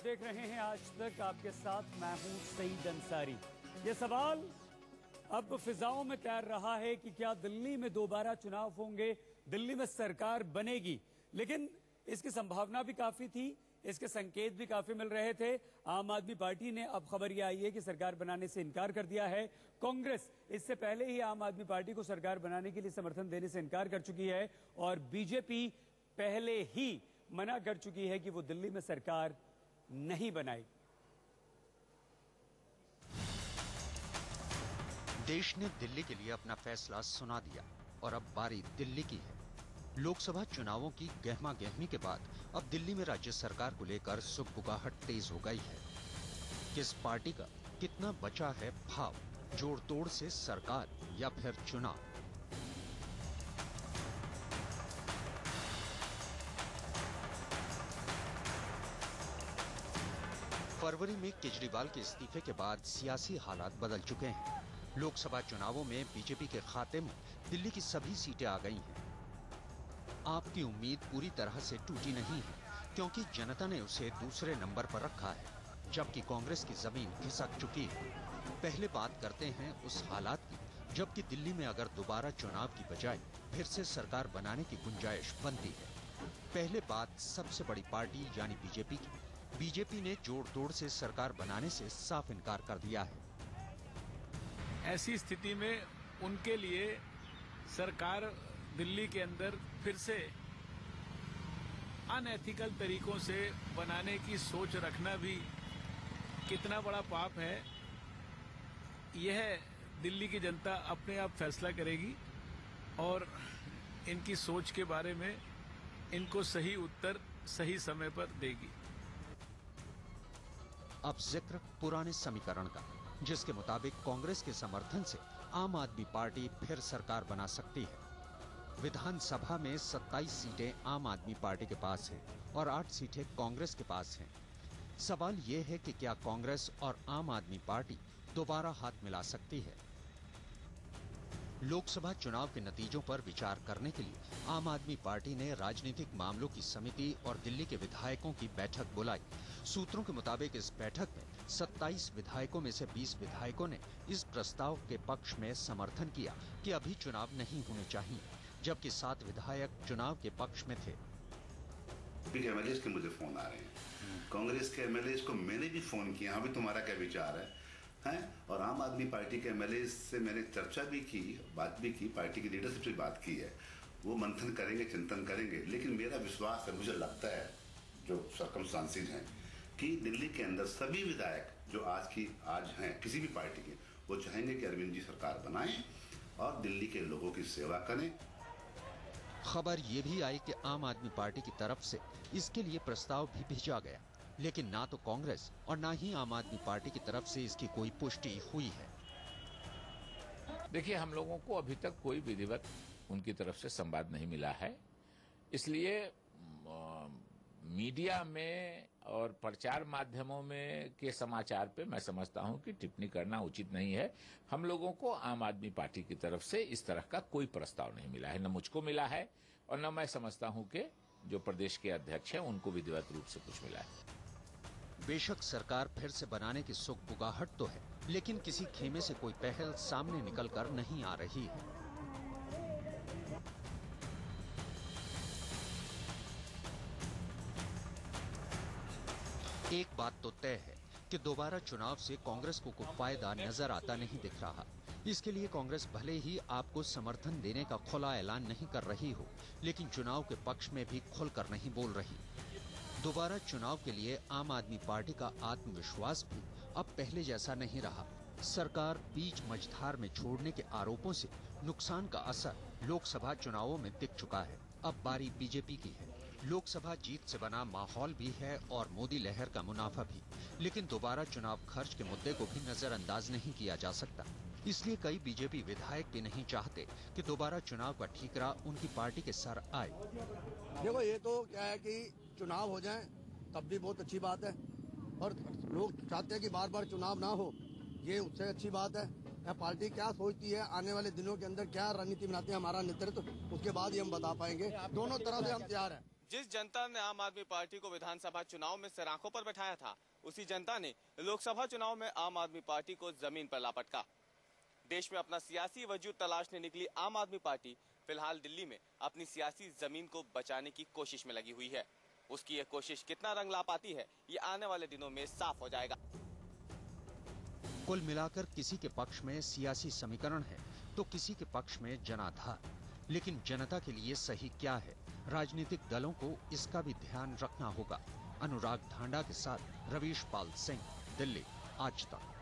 देख रहे हैं आज तक, आपके साथ मैं हूं सईद अंसारी। ये सवाल अब फिजाओं में तैर रहा है कि क्या दिल्ली में दोबारा चुनाव होंगे, दिल्ली में सरकार बनेगी। लेकिन इसकी संभावना भी काफी थी, इसके संकेत भी काफी मिल रहे थे। आम आदमी पार्टी ने अब खबर यह आई है कि सरकार बनाने से इनकार कर दिया है। कांग्रेस इससे पहले ही आम आदमी पार्टी को सरकार बनाने के लिए समर्थन देने से इनकार कर चुकी है और बीजेपी पहले ही मना कर चुकी है कि वो दिल्ली में सरकार नहीं बनाएगी। देश ने दिल्ली के लिए अपना फैसला सुना दिया और अब बारी दिल्ली की है। लोकसभा चुनावों की गहमा गहमी के बाद अब दिल्ली में राज्य सरकार को लेकर सुगबुगाहट तेज हो गई है। किस पार्टी का कितना बचा है भाव, जोड़ तोड़ से सरकार या फिर चुनाव? फरवरी में केजरीवाल के इस्तीफे के बाद सियासी हालात बदल चुके हैं। लोकसभा चुनावों में बीजेपी के खाते में दिल्ली की सभी सीटें आ गई हैं। आपकी उम्मीद पूरी तरह से टूटी नहीं है, क्योंकि जनता ने उसे दूसरे नंबर पर रखा है, जबकि कांग्रेस की जमीन खिसक चुकी है। पहले बात करते हैं उस हालात की जबकि दिल्ली में अगर दोबारा चुनाव की बजाय फिर से सरकार बनाने की गुंजाइश बनती है। पहले बात सबसे बड़ी पार्टी यानी बीजेपी की। बीजेपी ने जोड़ तोड़ से सरकार बनाने से साफ इनकार कर दिया है। ऐसी स्थिति में उनके लिए सरकार दिल्ली के अंदर फिर से अनएथिकल तरीकों से बनाने की सोच रखना भी कितना बड़ा पाप है, यह दिल्ली की जनता अपने आप फैसला करेगी और इनकी सोच के बारे में इनको सही उत्तर सही समय पर देगी। अब जिक्र पुराने समीकरण का, जिसके मुताबिक कांग्रेस के समर्थन से आम आदमी पार्टी फिर सरकार बना सकती है। विधानसभा में 27 सीटें आम आदमी पार्टी के पास हैं और 8 सीटें कांग्रेस के पास हैं। सवाल यह है कि क्या कांग्रेस और आम आदमी पार्टी दोबारा हाथ मिला सकती है? लोकसभा चुनाव के नतीजों पर विचार करने के लिए आम आदमी पार्टी ने राजनीतिक मामलों की समिति और दिल्ली के विधायकों की बैठक बुलाई। सूत्रों के मुताबिक इस बैठक में 27 विधायकों में से 20 विधायकों ने इस प्रस्ताव के पक्ष में समर्थन किया कि अभी चुनाव नहीं होने चाहिए, जबकि 7 विधायक चुनाव के पक्ष में थे। एमएलए के मुझे फोन आ रहे हैं, कांग्रेस के एमएलए को मैंने भी फोन किया, अभी तुम्हारा क्या विचार है? और आम आदमी पार्टी के एमएलए से मैंने चर्चा भी की, बात भी की, पार्टी की लीडरशिप से बात की है। वो मंथन करेंगे, चिंतन करेंगे। लेकिन मेरा विश्वास है, मुझे लगता है जो सर्कमस्टांसेस हैं कि दिल्ली के अंदर सभी विधायक जो आज हैं किसी भी पार्टी के, वो चाहेंगे कि अरविंद जी सरकार बनाएं और दिल्ली के लोगों की सेवा करें। खबर ये भी आई कि आम आदमी पार्टी की तरफ से इसके लिए प्रस्ताव भी भेजा गया, लेकिन ना तो कांग्रेस और ना ही आम आदमी पार्टी की तरफ से इसकी कोई पुष्टि हुई है। देखिए, हम लोगों को अभी तक कोई विधिवत उनकी तरफ से संवाद नहीं मिला है, इसलिए मीडिया में और प्रचार माध्यमों में के समाचार पे मैं समझता हूं कि टिप्पणी करना उचित नहीं है। हम लोगों को आम आदमी पार्टी की तरफ से इस तरह का कोई प्रस्ताव नहीं मिला है, न मुझको मिला है और न मैं समझता हूं कि जो प्रदेश के अध्यक्ष हैं उनको विधिवत रूप से कुछ मिला है। बेशक सरकार फिर से बनाने की सुगबुगाहट तो है, लेकिन किसी खेमे से कोई पहल सामने निकल कर नहीं आ रही है। एक बात तो तय है कि दोबारा चुनाव से कांग्रेस को कोई फायदा नजर आता नहीं दिख रहा। इसके लिए कांग्रेस भले ही आपको समर्थन देने का खुला ऐलान नहीं कर रही हो, लेकिन चुनाव के पक्ष में भी खुलकर नहीं बोल रही। दोबारा चुनाव के लिए आम आदमी पार्टी का आत्मविश्वास भी अब पहले जैसा नहीं रहा। सरकार बीच मझधार में छोड़ने के आरोपों से नुकसान का असर लोकसभा चुनावों में दिख चुका है। अब बारी बीजेपी की है। लोकसभा जीत से बना माहौल भी है और मोदी लहर का मुनाफा भी, लेकिन दोबारा चुनाव खर्च के मुद्दे को भी नजरअंदाज नहीं किया जा सकता। इसलिए कई बीजेपी विधायक भी नहीं चाहते कि दोबारा चुनाव का ठीकरा उनकी पार्टी के सर आए। देखो, ये तो क्या है कि चुनाव हो जाए तब भी बहुत अच्छी बात है, और लोग चाहते हैं कि बार बार चुनाव ना हो, ये उससे अच्छी बात है। पार्टी क्या सोचती है आने वाले दिनों के अंदर, क्या रणनीति बनाती है हमारा नेतृत्व, उसके बाद ही हम बता पाएंगे। दोनों तरह से हम तैयार हैं। जिस जनता ने आम आदमी पार्टी को विधानसभा चुनाव में सराखों पर बैठाया था, उसी जनता ने लोकसभा चुनाव में आम आदमी पार्टी को जमीन पर लापटका। देश में अपना सियासी वजूद तलाशने निकली आम आदमी पार्टी फिलहाल दिल्ली में अपनी सियासी जमीन को बचाने की कोशिश में लगी हुई है। उसकी ये कोशिश कितना रंग ला पाती है, ये आने वाले दिनों में साफ हो जाएगा। कुल मिलाकर किसी के पक्ष में सियासी समीकरण है तो किसी के पक्ष में जनाधार। लेकिन जनता के लिए सही क्या है, राजनीतिक दलों को इसका भी ध्यान रखना होगा। अनुराग ढांडा के साथ रवीश पाल सिंह, दिल्ली, आज तक।